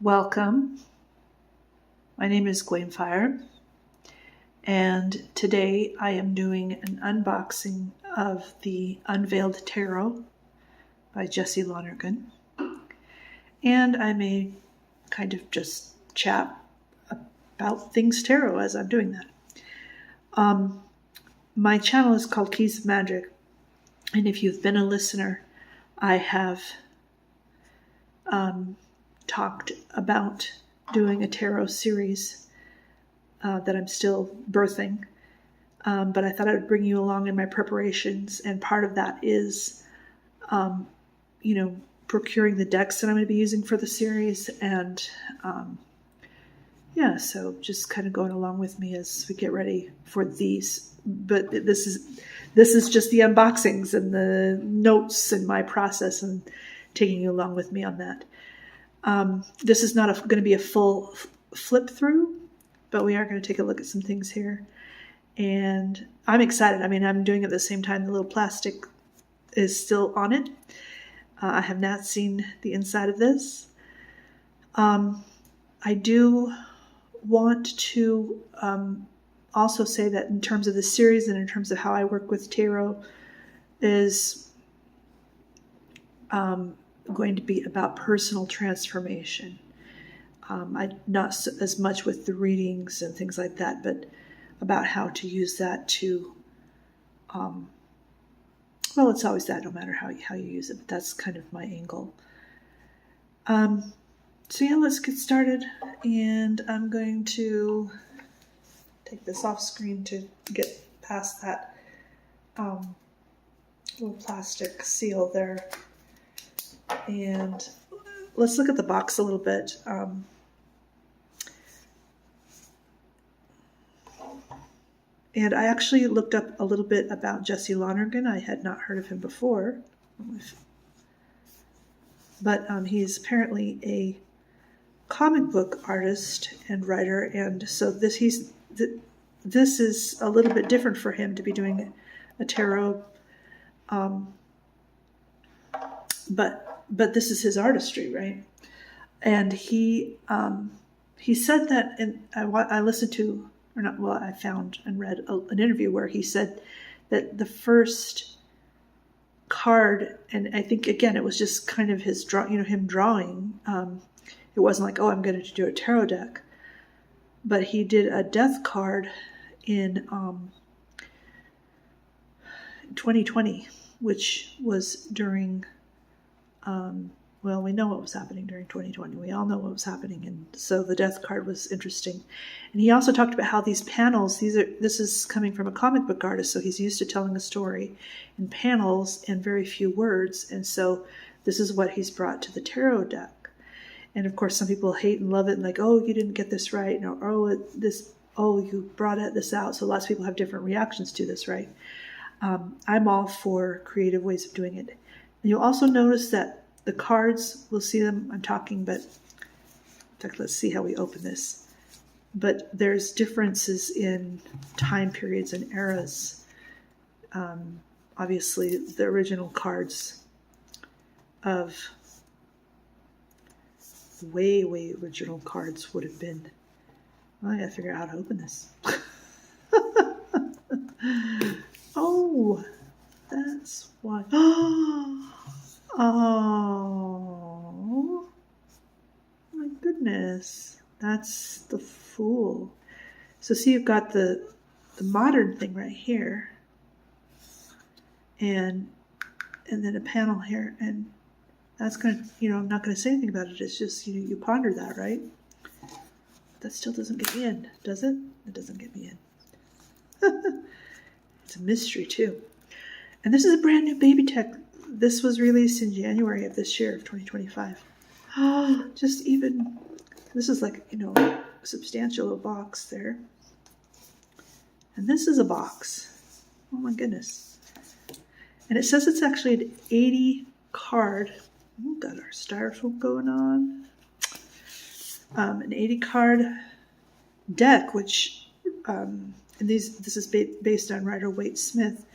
Welcome. My name is Gwen Fire, and today I am doing an unboxing of the Unveiled Tarot by Jesse Lonergan, and I may kind of just chat about things tarot as I'm doing that. My channel is called Keys of Magic, and if you've been a listener, I have talked about doing a tarot series that I'm still birthing, but I thought I would bring you along in my preparations, and part of that is, procuring the decks that I'm going to be using for the series, and so just kind of going along with me as we get ready for these. But this is just the unboxings and the notes and my process, and taking you along with me on that. This is not going to be a full flip through, but we are going to take a look at some things here. And I'm excited. I mean, I'm doing it at the same time the little plastic is still on it. I have not seen the inside of this. I do want to also say that in terms of the series and in terms of how I work with tarot is going to be about personal transformation. Not as much with the readings and things like that, but about how to use that to, it's always that, no matter how you use it, but that's kind of my angle. Let's get started, and I'm going to take this off screen to get past that little plastic seal there. And let's look at the box a little bit. And I actually looked up a little bit about Jesse Lonergan. I had not heard of him before. But he's apparently a comic book artist and writer. And so this is a little bit different for him to be doing a tarot. But this is his artistry, right? And he said that, and I listened to, I found and read an interview where he said that the first card, and I think again it was just kind of his him drawing. It wasn't like, I'm going to do a tarot deck, but he did a death card in 2020, which was during. We know what was happening during 2020. We all know what was happening, and so the death card was interesting. And he also talked about how these panels, this is coming from a comic book artist, so he's used to telling a story in panels and very few words, and so this is what he's brought to the tarot deck. And of course, some people hate and love it, and like, you didn't get this right, you brought this out. So lots of people have different reactions to this, right? I'm all for creative ways of doing it. And you'll also notice that the cards, we'll see them, I'm talking, but in fact, let's see how we open this. But there's differences in time periods and eras. Obviously, the original cards of way original cards would have been, I gotta figure out how to open this. That's why. Oh, my goodness. That's the Fool. So see, you've got the modern thing right here. And then a panel here. And that's going to, I'm not going to say anything about it. It's just, you ponder that, right? That still doesn't get me in, does it? It doesn't get me in. It's a mystery, too. And this is a brand new baby tech. This was released in January of this year, of 2025. This is like, a substantial little box there. And this is a box. Oh my goodness. And it says it's actually an 80 card. Got our styrofoam going on. An 80 card deck, which, this is based on Rider-Waite-Smith,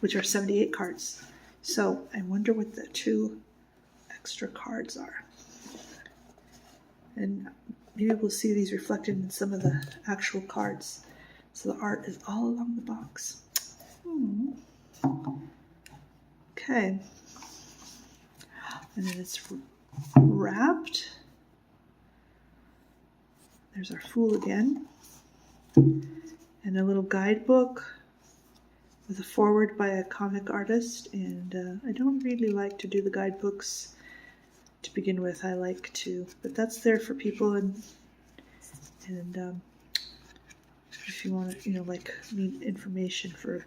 which are 78 cards. So I wonder what the 2 extra cards are. And maybe we'll see these reflected in some of the actual cards. So the art is all along the box. Okay. And then it's wrapped. There's our Fool again. And a little guidebook with a foreword by a comic artist. And I don't really like to do the guidebooks to begin with. I like to, but that's there for people, and if you want to, like, need information for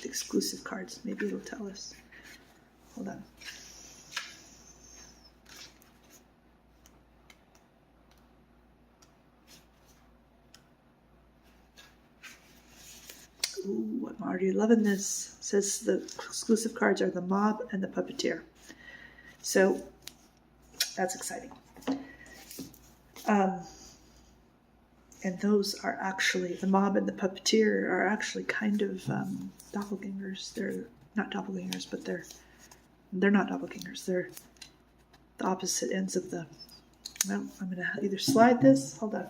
exclusive cards, maybe it'll tell us. Hold on. Ooh, I'm already loving this. It says the exclusive cards are the Mob and the Puppeteer. So that's exciting. And those are actually, the Mob and the Puppeteer are actually kind of doppelgangers. They're not doppelgangers, but they're not doppelgangers. They're the opposite ends of the, well, I'm going to either slide this, hold on.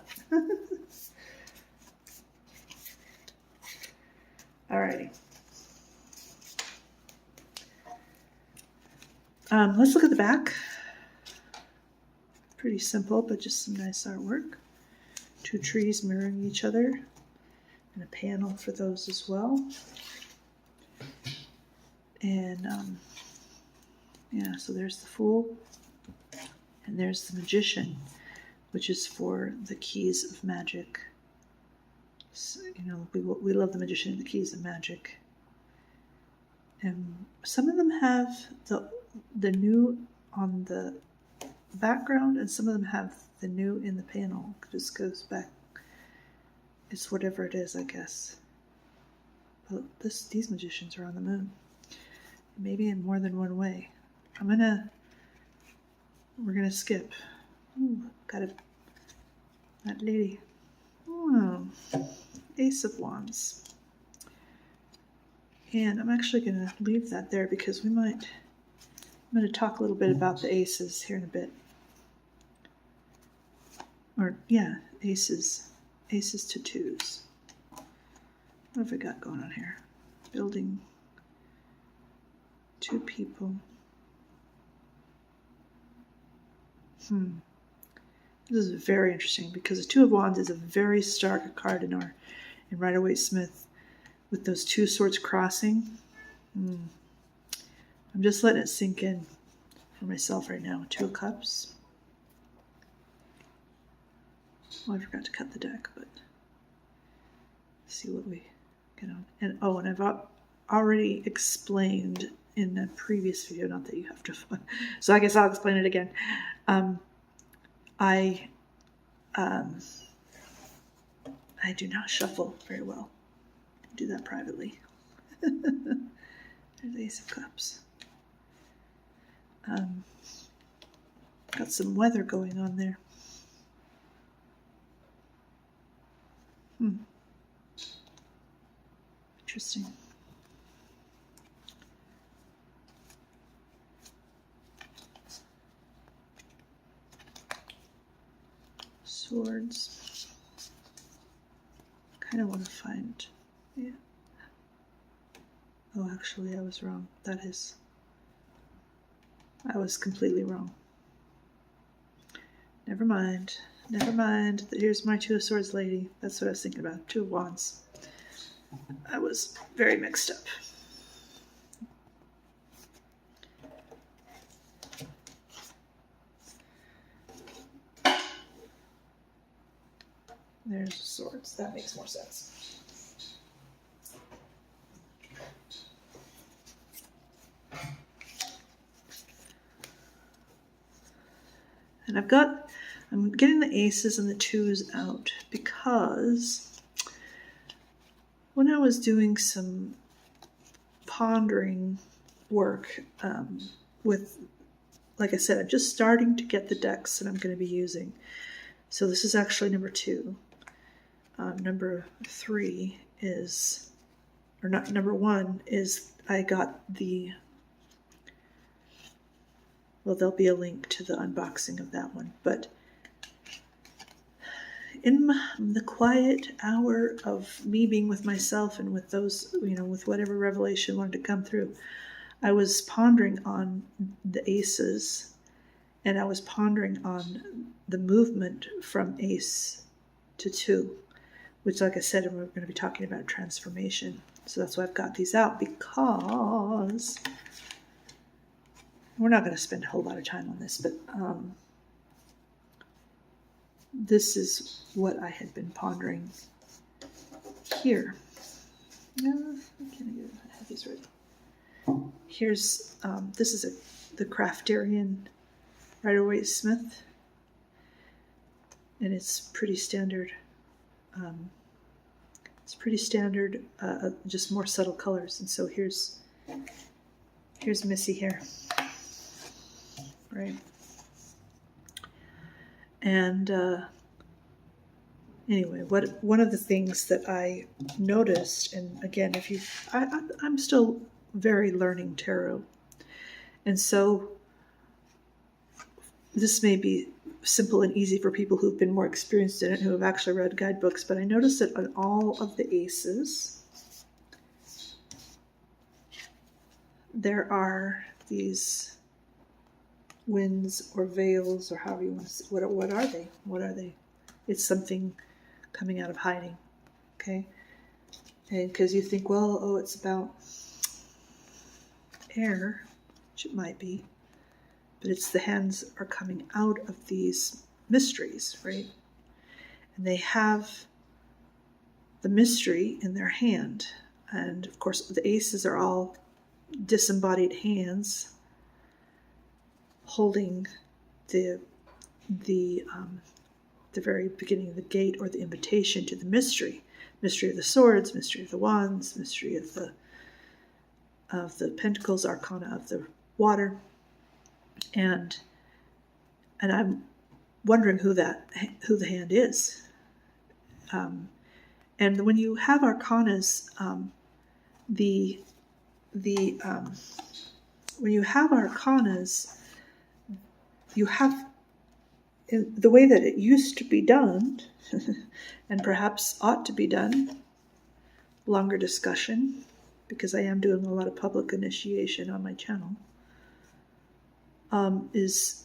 Alrighty. Let's look at the back. Pretty simple, but just some nice artwork. Two trees mirroring each other, and a panel for those as well. And yeah, so there's the Fool, and there's the Magician, which is for the keys of magic. So, we love the Magician and the keys of magic. And some of them have the new on the background, and some of them have the new in the panel. It just goes back. It's whatever it is, I guess. But these magicians are on the moon. Maybe in more than one way. We're gonna skip. Ooh, got that lady. Oh, Ace of Wands. And I'm actually gonna leave that there because I'm gonna talk a little bit about the aces here in a bit. Or, yeah, aces to twos. What have I got going on here? Building two people. This is very interesting because the Two of Wands is a very stark card in Rider-Waite-Smith with those two swords crossing. I'm just letting it sink in for myself right now. Two of Cups. Oh, I forgot to cut the deck, but let's see what we get on. And I've already explained in a previous video, not that you have to, so I guess I'll explain it again. I do not shuffle very well. I do that privately. There's the Ace of Cups. Got some weather going on there. Interesting. Swords. Kind of want to find, yeah. Oh, actually, I was wrong. I was completely wrong. Never mind. Never mind. Here's my Two of Swords lady. That's what I was thinking about. Two of Wands. I was very mixed up. There's the swords. That makes more sense. And I'm getting the aces and the twos out because when I was doing some pondering work with, like I said, I'm just starting to get the decks that I'm going to be using. So this is actually number 2. Number 3 is, or not, number 1 is I got the Well, there'll be a link to the unboxing of that one. But in the quiet hour of me being with myself and with those, with whatever revelation wanted to come through, I was pondering on the aces, and I was pondering on the movement from ace to 2, which, like I said, we're going to be talking about transformation. So that's why I've got these out, because we're not going to spend a whole lot of time on this, but this is what I had been pondering here. I have these ready. Here's, this is the Crafterian Rider-Waite-Smith, and it's pretty standard. Just more subtle colors. And so here's Missy here, right? And anyway, one of the things that I noticed, and again, I'm still very learning tarot, and so this may be simple and easy for people who've been more experienced in it, who have actually read guidebooks, but I noticed that on all of the aces, there are these winds or veils, or however you want to say. What are they? What are they? It's something coming out of hiding, okay? And because you think, well, it's about air, which it might be, but it's the hands are coming out of these mysteries, right? And they have the mystery in their hand. And of course, the aces are all disembodied hands holding the very beginning of the gate, or the invitation to the mystery of the swords, mystery of the wands, mystery of the pentacles, arcana of the water. And I'm wondering who the hand is. And when you have arcanas, when you have arcanas, you have, in the way that it used to be done, and perhaps ought to be done, longer discussion, because I am doing a lot of public initiation on my channel, it's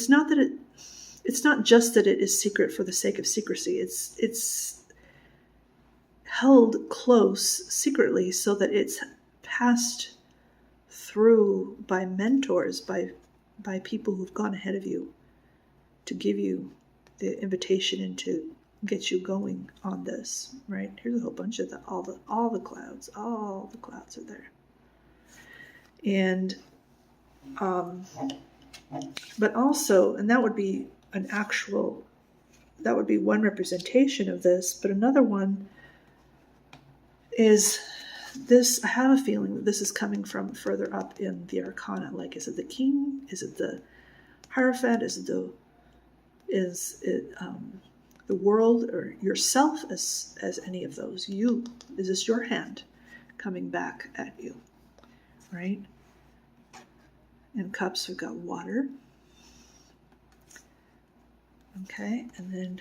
not just that it is secret for the sake of secrecy. It's held close secretly so that it's passed through by mentors, by people who've gone ahead of you to give you the invitation and to get you going on this, right? Here's a whole bunch of all the clouds are there. And but also, and that would be one representation of this, but another one is this. I have a feeling that this is coming from further up in the arcana. Like, is it the king? Is it the Hierophant? Is it the world, or yourself as any of those? Is this your hand coming back at you, right? In cups, we've got water. Okay, and then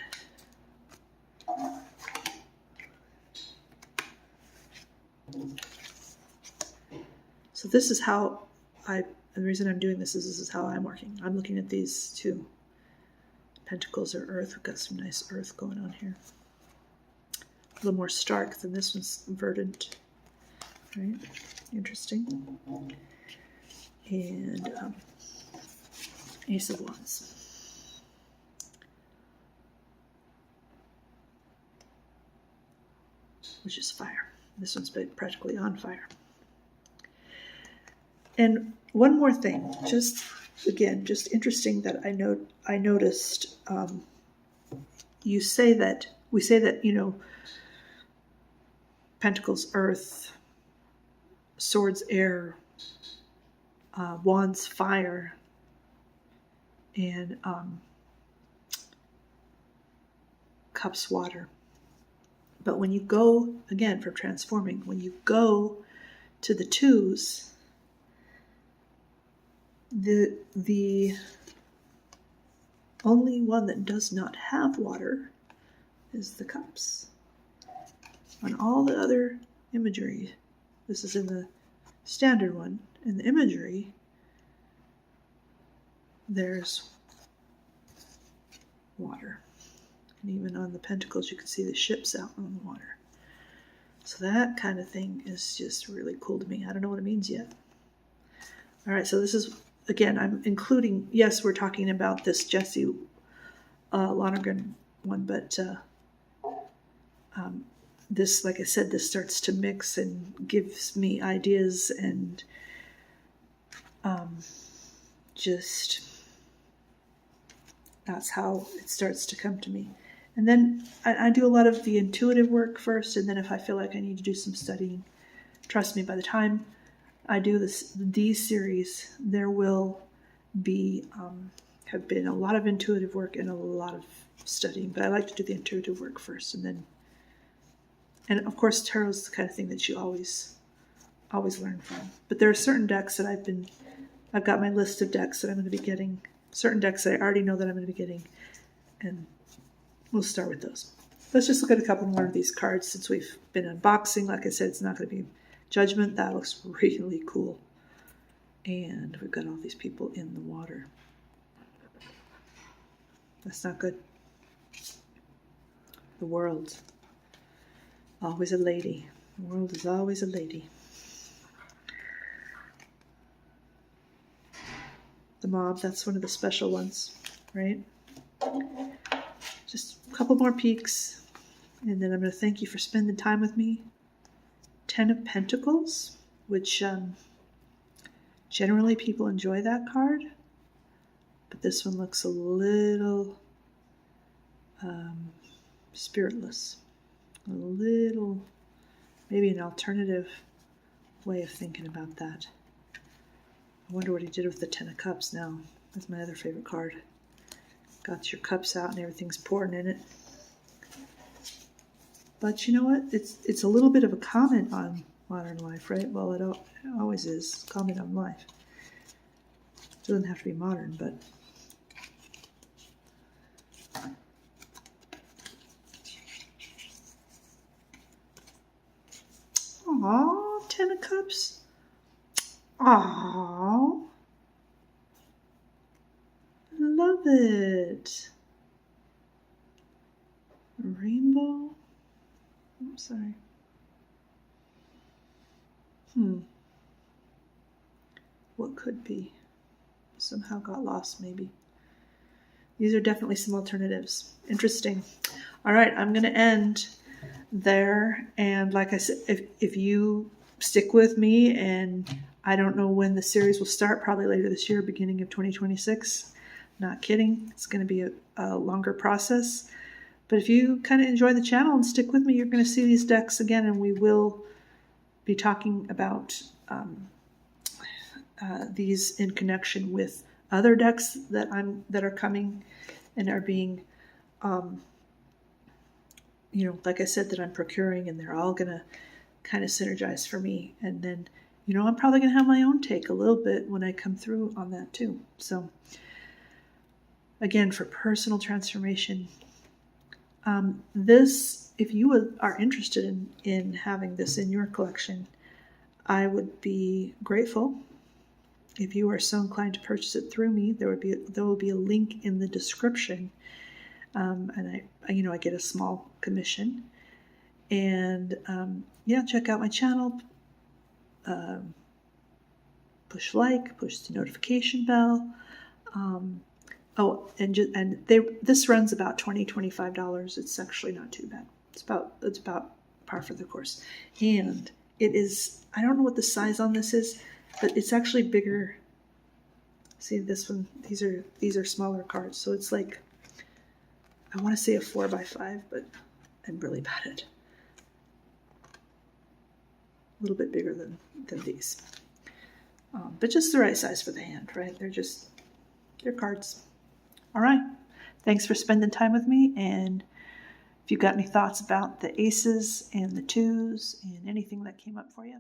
so this is how the reason I'm doing this is how I'm working. I'm looking at these two. Pentacles are earth. We've got some nice earth going on here. A little more stark than this one's verdant. Right? Interesting. And Ace of Wands. Which is fire. This one's practically on fire. And one more thing, just interesting that I noticed. We say that Pentacles earth, swords air, wands fire, and cups water. But when you go, again, for transforming, when you go to the twos, The only one that does not have water is the cups. On all the other imagery, this is in the standard one, in the imagery, there's water. And even on the pentacles, you can see the ships out on the water. So that kind of thing is just really cool to me. I don't know what it means yet. All right, so this is, again, I'm including, yes, we're talking about this Jesse Lonergan one, but this, like I said, this starts to mix and gives me ideas and just that's how it starts to come to me. And then I do a lot of the intuitive work first, and then if I feel like I need to do some studying, trust me, by the time I do these series, there will be have been a lot of intuitive work and a lot of studying, but I like to do the intuitive work first, and of course tarot is the kind of thing that you always learn from. But there are certain decks that I've got my list of decks that I'm going to be getting, certain decks that I already know that I'm going to be getting, and we'll start with those. Let's just look at a couple more of these cards since we've been unboxing. Like I said, it's not going to be Judgment. That looks really cool. And we've got all these people in the water. That's not good. The World. Always a lady. The World is always a lady. The Mob, that's one of the special ones, right? Just a couple more peeks, and then I'm going to thank you for spending time with me. 10 of Pentacles, which generally people enjoy that card, but this one looks a little spiritless. A little, maybe an alternative way of thinking about that. I wonder what he did with the 10 of Cups now. That's my other favorite card. Got your cups out and everything's pouring in it. But you know what? It's a little bit of a comment on modern life, right? Well, it always is. Comment on life. It doesn't have to be modern, but aww, 10 of Cups. Aww. Love it. Rainbow. I'm sorry. What could be? Somehow got lost, maybe. These are definitely some alternatives. Interesting. All right, I'm going to end there. And like I said, if you stick with me, and I don't know when the series will start, probably later this year, beginning of 2026. Not kidding. It's going to be a longer process. But if you kind of enjoy the channel and stick with me, you're going to see these decks again, and we will be talking about these in connection with other decks that are coming and are being, like I said, that I'm procuring, and they're all going to kind of synergize for me. And then, I'm probably going to have my own take a little bit when I come through on that too. So again, for personal transformation, this, if you are interested in having this in your collection, I would be grateful if you are so inclined to purchase it through me. There will be a link in the description, and I get a small commission. And check out my channel. Push like, push the notification bell. This runs about $20-$25. It's actually not too bad. It's about par for the course. And it is, I don't know what the size on this is, but it's actually bigger. See this one, these are smaller cards. So it's like, I want to say a 4x5, but I'm really bad at it. A little bit bigger than these. But just the right size for the hand, right? They're cards. All right. Thanks for spending time with me. And if you've got any thoughts about the aces and the twos and anything that came up for you,